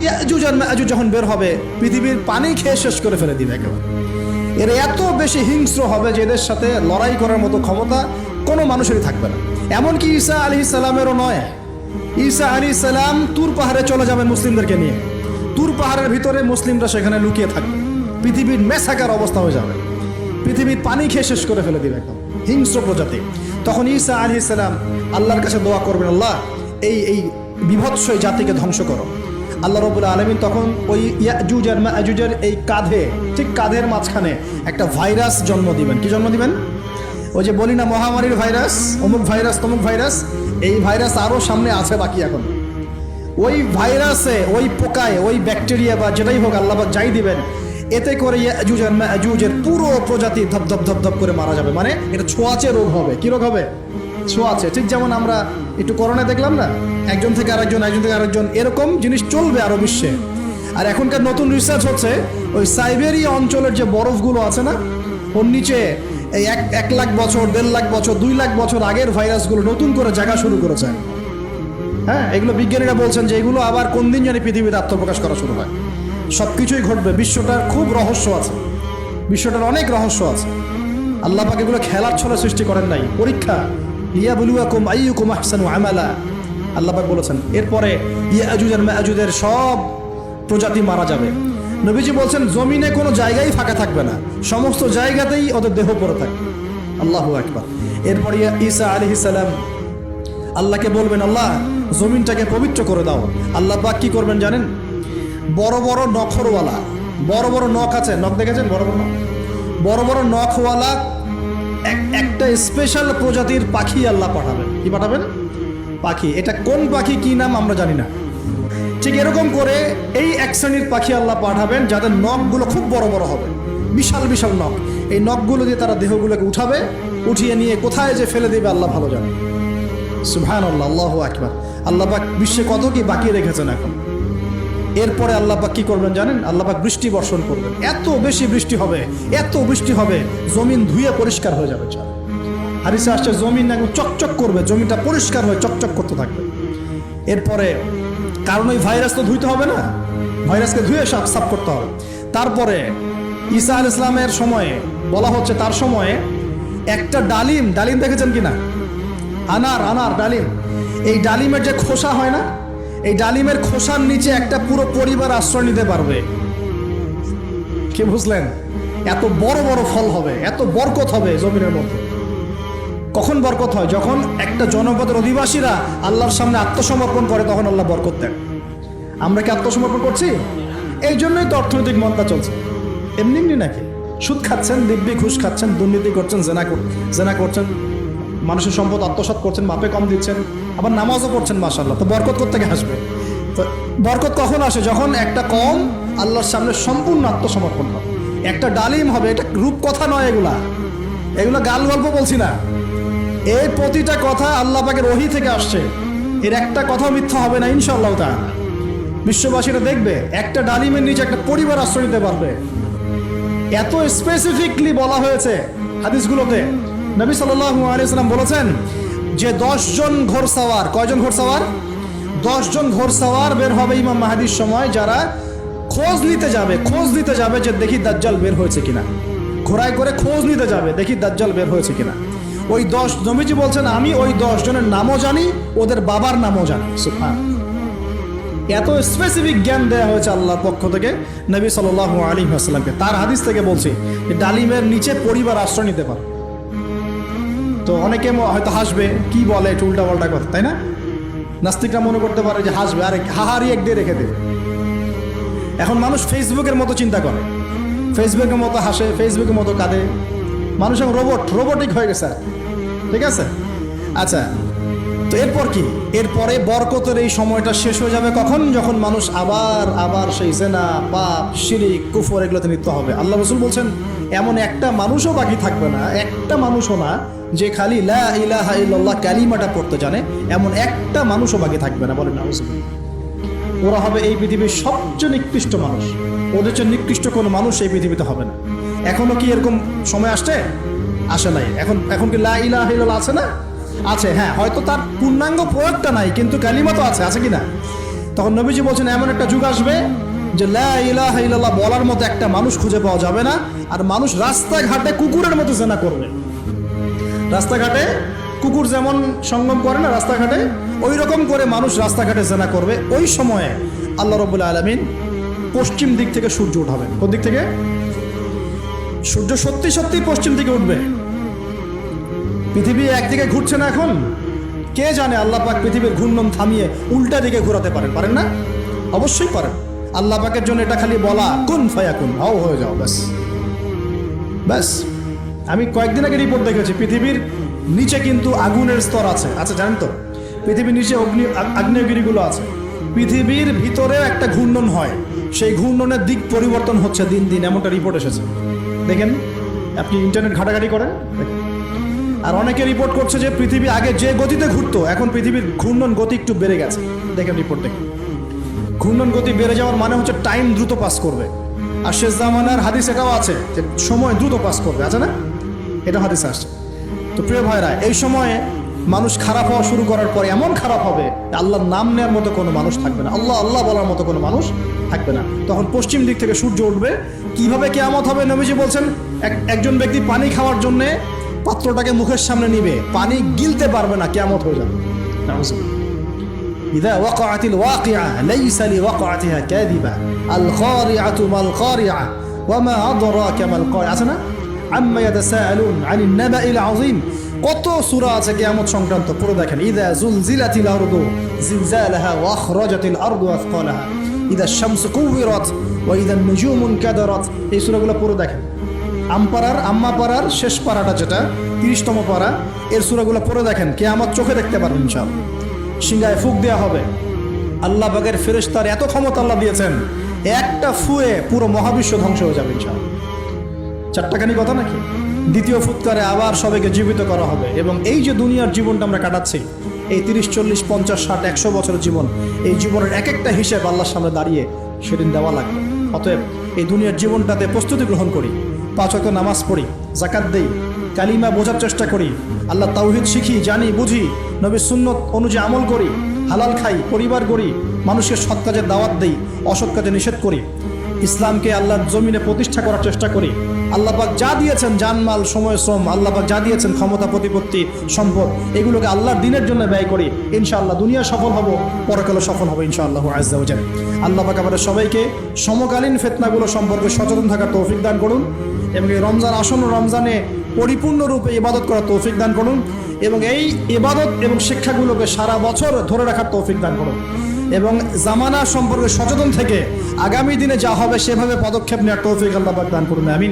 ইয়াজুজ আর মাজুজ যখন বের হবে পৃথিবীর পানি খেয়ে শেষ করে ফেলে দিবে একেবারে। এরা এত বেশি হিংস্র হবে যে এদের সাথে লড়াই করার মতো ক্ষমতা কোনো মানুষেরই থাকবে না। এমনকি ঈসা আলাইহিস সালামেরও নয়। ঈসা আলাইহিস সালাম তুর পাহাড়ে চলে যাবেন মুসলিমদেরকে নিয়ে। তুর পাহাড়ের ভিতরে মুসলিমরা সেখানে লুকিয়ে থাকবে। পৃথিবীর মেসাকার অবস্থা হয়ে যাবে, পৃথিবীর পানি খেয়ে শেষ করে ফেলে দিবে একদম হিংস্র প্রজাতি। তখন ঈসা আলাইহিস সালাম আল্লাহর কাছে দোয়া করবেন, আল্লাহ এই বিভৎস এই জাতিকে ধ্বংস করো। আল্লাহ রাব্বুল আলামিন তখন ওই ইয়াজুজ আর মাজুজের এই কাঁধে, ঠিক কাঁধের মাঝখানে একটা ভাইরাস জন্ম দিবেন। কি জন্ম দিবেন? ওই যে বলি না মহামারীর ভাইরাস, অমুক ভাইরাস তমুক ভাইরাস, এই ভাইরাস আরও সামনে আছে বাকি এখন। ওই ভাইরাসে, ওই পোকায়, ওই ব্যাকটেরিয়া বা যেটাই হোক আল্লাহ পাক যাই দিবেন, এতে করে ইয়াজুজ আর মাজুজের পুরো প্রজাতি ধপ ধপ ধপ ধপ করে মারা যাবে। মানে এটা ছোঁয়াচে রোগ হবে। কি রোগ হবে? ছোঁয়াচে। ঠিক যেমন আমরা একটু করোনা দেখলাম না, একজন থেকে আরেকজন, একজন থেকে আরেকজন, এরকম জিনিস চলবে আরো বিশ্বে। আর এখনকার নতুন রিসার্চ হচ্ছে ওই সাইবেরিয়া অঞ্চলের যে বরফগুলো আছে না, ওর নিচে এই 1 লাখ বছর, 1.5 লাখ বছর, 2 লাখ বছর আগের ভাইরাসগুলো নতুন করে জায়গা শুরু করেছে। হ্যাঁ, এগুলো বিজ্ঞানীরা বলছেন যে এগুলো আবার কোন দিন জানি পৃথিবীতে আত্মপ্রকাশ করা শুরু হয়। সব কিছুই ঘটবে। বিশ্বটার খুব রহস্য আছে, বিশ্বটার অনেক রহস্য আছে। আল্লাহ পাক এগুলো খেলার ছলে সৃষ্টি করেন নাই, পরীক্ষা। লিয়াবলুয়াকুম আইয়ুকুম আহসানু আমালা, আল্লাহ পাক বলেছেন। এরপরে ইয়াজুজ আর মাজুজের সব প্রজাতি মারা যাবে। নবীজি বলছেন জমিনে কোনো জায়গায় ফাঁকা থাকবে না, সমস্ত জায়গাতেই ওদের দেহ পড়ে থাকবে। আল্লাহু আকবার। এরপরে ঈসা আলাইহিস সালাম আল্লাহকে বলবেন, আল্লাহ জমিনটাকে পবিত্র করে দাও। আল্লাহ পাক কি করবেন জানেন? বড় বড় নখরওয়ালা, বড় বড় নখ আছে, নখ দেখেছেন? বড় বড় নখ, বড় বড় নখওয়ালা একটা স্পেশাল প্রজাতির পাখি আল্লাহ পাঠাবেন। কি পাঠাবেন? পাখি। এটা কোন পাখি, কি নাম আমরা জানি না। ঠিক এরকম করে এই এক শ্রেণীর পাখি আল্লাহ পাঠাবেন যাদের নখগুলো খুব বড় বড় হবে, বিশাল বিশাল নখ। এই নখগুলো দিয়ে তারা দেহগুলোকে উঠাবে, উঠিয়ে নিয়ে কোথায় যে ফেলে দেবে আল্লাহ ভালো জানে। সুবহানাল্লাহ, আল্লাহু আকবার। আল্লাহ পাক বিশ্বে কত কি বাকি রেখেছেন এখন। এরপরে আল্লাহ পাক কি করবেন জানেন? আল্লাহ পাক বৃষ্টি বর্ষণ করবেন। এত বেশি বৃষ্টি হবে, এত বৃষ্টি হবে, জমিন ধুয়ে পরিষ্কার হয়ে যাবে। হাদিসে আসছে জমিন একদম চকচক করবে, জমিটা পরিষ্কার হয়ে চকচক করতে থাকবে। এরপরে কারণ ওই ভাইরাস তো ধুইতে হবে না, ভাইরাসকে ধুয়ে সাফ করতে হবে। তারপরে ঈসা আলাইহিস সালামের সময়ে বলা হচ্ছে, তার সময়ে একটা ডালিম, ডালিম দেখেছেন কিনা? আনার ডালিম। এই ডালিমের যে খোসা হয় না, এই ডালিমের খোসার নিচে একটা পুরো পরিবার আশ্রয় নিতে পারবে। কি বুঝলেন? এত বড় বড় ফল হবে, এত বরকত হবে জমিনের মধ্যে। কখন বরকত হয়? যখন একটা জনপদের অধিবাসীরা আল্লাহর সামনে আত্মসমর্পণ করে, তখন আল্লাহ বরকত দেন। আমরা কি আত্মসমর্পণ করছি? এই জন্যই তো অর্থনৈতিক মন্দা চলছে। এমনি নাকি? সুদ খাচ্ছেন, দিব্যি ঘুষ খাচ্ছেন, দুর্নীতি করছেন, জেনা করছেন, মানুষের সম্পদ আত্মসাৎ করছেন, মাপে কম দিচ্ছেন, আবার নামাজও পড়ছেন। মাশাআল্লাহ। তো বরকত কোত্থেকে আসবে? তো বরকত কখন আসে? যখন একটা কম আল্লাহর সামনে সম্পূর্ণ আত্মসমর্পণ হবে। একটা ডালিম হবে। এটা রূপকথা নয়, এগুলা গাল গল্প বলছি না। এই প্রতিটা কথা আল্লাহ পাকের ওহী থেকে আসছে। এর একটা কথাও মিথ্যা হবে না ইনশাআল্লাহ তাআলা। বিশ্ববাসীরা দেখবে একটা ডালিমের নিচে একটা পরিবার আশ্রয় নিতে পারবে। এত স্পেসিফিকলি বলা হয়েছে হাদিসগুলোতে। নবী সাল্লাল্লাহু আলাইহি ওয়াসাল্লাম বলেছেন যে 10 জন ঘোড়সওয়ার, কয়জন ঘোড়সওয়ার? 10 জন ঘোড়সওয়ার বের হবে ইমাম মাহদির সময়, যারা খোঁজ নিতে যাবে যে দেখি দাজ্জাল বের হয়েছে কিনা। ঘোড়ায় করে খোঁজ নিতে যাবে, দেখি দাজ্জাল বের হয়েছে কিনা। ওই 10, নবীজি বলছেন আমি ওই 10 জনের নামও জানি, ওদের বাবার নামও জানি। সুবহানাল্লাহ। এত স্পেসিফিক জ্ঞান দেওয়া হয়েছে আল্লাহর পক্ষ থেকে নবী সাল্লাল্লাহু আলাইহি ওয়াসাল্লামকে। তার হাদিস থেকে বলছি ডালিমের নিচে পরিবার আশ্রয় নিতে পারে। তো অনেকে হয়তো হাসবে, কি বলে একটু উল্টাপাল্টা কথা, তাই না? নাস্তিকরা মনে করতে পারে যে হাসবে, আরে হাহারি এক দিয়ে রেখে দেবে। এখন মানুষ ফেসবুকের মতো চিন্তা করে, ফেসবুকের মতো হাসে, ফেসবুকের মতো কাঁদে। মানুষ এখন রোবটিক হয়ে গেছে। ঠিক আছে, আচ্ছা। তো এরপর কি? এরপরে বরকতের এই সময়টা শেষ হয়ে যাবে কখন? যখন মানুষ আবার সেই জেনা, পাপ, শিরিক, কুফর এগুলোতে লিপ্ত হবে। আল্লাহ রাসূল বলছেন এমন একটা মানুষও বাকি থাকবে না, একটা মানুষও না যে খালি লা ইলাহা ইল্লাল্লাহ কালিমাটা পড়তে জানে, এমন একটা মানুষও বাকি থাকবে না। বলেন নাউযুবিল্লাহ। ওরা হবে এই পৃথিবীর সবচেয়ে নিকৃষ্ট মানুষ। ওদের চেয়ে নিকৃষ্ট কোনো মানুষ এই পৃথিবীতে হবে না। এখনো কি এরকম সময় আসে নাই? এখন কি লা ইলাহা ইল্লাল্লাহ আছে না? আছে। হ্যাঁ, হয়তো তার পূর্ণাঙ্গ প্রয়োগটা নাই, কিন্তু কালিমা তো আছে কি না? তখন নবীজি বলছেন এমন একটা যুগ আসবে যে লা ইলাহা ইল্লাল্লাহ বলার মতো একটা মানুষ খুঁজে পাওয়া যাবে না, আর মানুষ রাস্তাঘাটে কুকুরের মতো জেনা করবে। রাস্তাঘাটে কুকুর যেমন সঙ্গম করে না রাস্তাঘাটে, ওই রকম করে মানুষ রাস্তাঘাটে জেনা করবে। ওই সময়ে আল্লাহ রাব্বুল আলামিন পশ্চিম দিক থেকে সূর্য উঠাবেন। কোন দিক থেকে? সূর্য সত্যি সত্যি পশ্চিম দিকে উঠবে। পৃথিবী একদিকে ঘুরছে না এখন, কে জানে আল্লাহ পাক পৃথিবীর ঘূর্ণন থামিয়ে উল্টা দিকে ঘোরাতে পারেন না? অবশ্যই পারেন। আল্লাহ পাকের জন্য এটা খালি বলা কুন ফায়াকুন, হাও হয়ে যাও, ব্যাস ব্যাস। আমি কয়েকদিন আগে রিপোর্ট দেখেছি পৃথিবীর নিচে কিন্তু আগুনের স্তর আছে। আচ্ছা জানেন তো পৃথিবীর নিচে আগ্নেয়গিরিগুলো আছে। পৃথিবীর ভিতরেও একটা ঘূর্ণন হয়, সেই ঘূর্ণনের দিক পরিবর্তন হচ্ছে দিন দিন, এমনটা রিপোর্ট এসেছে। দেখেন, আপনি ইন্টারনেট ঘাটাঘাটি করেন। আর অনেকে রিপোর্ট করছে যে পৃথিবী আগে যে গতিতে ঘুরতো এখন পৃথিবীর ঘূর্ণন গতি একটু বেড়ে গেছে। দেখেন রিপোর্ট দেখেন, ঘূর্ণন গতি বেড়ে যাওয়ার মানে হচ্ছে টাইম দ্রুত পাস করবে। আর শেষ জামানার হাদিস এটাও আছে যে সময় দ্রুত পাস করবে, আছে না? এটা হাদিস আসছে। তো প্রিয় ভাইরা, এই সময়ে মানুষ খারাপ হওয়া শুরু করার পরে এমন খারাপ হবে আল্লাহর নাম নেওয়ার মতো কোনো মানুষ থাকবে না, আল্লাহ আল্লাহ বলার মতো কোনো মানুষ থাকবে না। তখন পশ্চিম দিক থেকে সূর্য উঠবে। কিভাবে কিয়ামত হবে? নবীজি বলছেন একজন ব্যক্তি পানি খাওয়ার জন্য পাত্রটাকে মুখের সামনে নিবে, পানি গিলতে পারবে না, কিয়ামত হয়ে যাবে। ইযা ওয়াকাআতিল ওয়াকিআ লাইসা লিওয়াকাআতিহা কাযিবা আল খারিআতু মাল খারিআ ওয়া মা আদরাকা মাল খারিআ। আছে না? আম্মা ইয়াতাসাআলুন আনিন নাবাইল আযীম। কত সূরা আছে কিয়ামত সংক্রান্ত, পড়ে দেখেন। ইযা যুলজিলাতিল আরদু জিলজালাহা ওয়া আখরাজাতিল আরদু আথকালাহা ইযা শামসু কুওয়িরাত ওয়া ইযা নুজুমু কাদারাত। এই সূরাগুলো পড়ে দেখেন। আম্মা পাড়ার শেষ পাড়াটা যেটা 30তম পাড়া, এর সূরাগুলো পড়ে দেখেন। কিয়ামত চোখে দেখতে পারবেন ইনশাআল্লাহ। সিংহায় ফুঁক দেওয়া হবে। আল্লাহ পাকের ফেরেশতার এত ক্ষমতা আল্লাহ দিয়েছেন, একটা ফুয়ে পুরো মহাবিশ্ব ধ্বংস হয়ে যাবে ইনশাআল্লাহ। চারটাখানি কথা নাকি? দ্বিতীয় ফুৎকারে আবার সবাইকে জীবিত করা হবে। এবং এই যে দুনিয়ার জীবনটা আমরা কাটাচ্ছি, এই 30, 40, 50, 60, 100 বছরের জীবন, এই জীবনের এক একটা হিসেব আল্লাহর সামনে দাঁড়িয়ে সেদিন দেওয়া লাগবে। অতএব এই দুনিয়ার জীবনটাতে প্রস্তুতি গ্রহণ করি, 5 ওয়াক্ত নামাজ পড়ি, যাকাত দেই, কালিমা বোঝার চেষ্টা করি, আল্লাহ তাওহীদ শিখি, জানি, বুঝি, নবীর সুন্নত অনুযায়ী আমল করি, হালাল খাই, পরিবার করি, মানুষকে সৎ কাজের দাওয়াত দেই, অসৎ কাজে নিষেধ করি, ইসলামকে আল্লাহর জমিনে প্রতিষ্ঠা করার চেষ্টা করি। আল্লাহ পাক যা দিয়েছেন জানমাল, সময়, শ্রম, আল্লাহ পাক যা দিয়েছেন ক্ষমতা, প্রতিপত্তি, সম্পদ, এগুলোকে আল্লাহর দ্বীনের জন্য ব্যয় করি। ইনশাআল্লাহ দুনিয়া সফল হব, পরকালে সফল হব ইনশাআল্লাহ আযজা ওয়া জাল। আল্লাহ পাক আমাদের সবাইকে সমকালীন ফিতনাগুলো সম্পর্কে সচেতন থাকার তৌফিক দান করুন, এবং এই রমজান আসন্ন রমজানে পরিপূর্ণরূপে ইবাদত করার তৌফিক দান করুন, এবং এই ইবাদত এবং শিক্ষাগুলোকে সারা বছর ধরে রাখার তৌফিক দান করুন, এবং জামানা সম্পর্কে সচেতন থেকে আগামী দিনে যা হবে সেভাবে পদক্ষেপ নেওয়ার তৌফিক আল্লাহ পাক দান করুন। আমিন।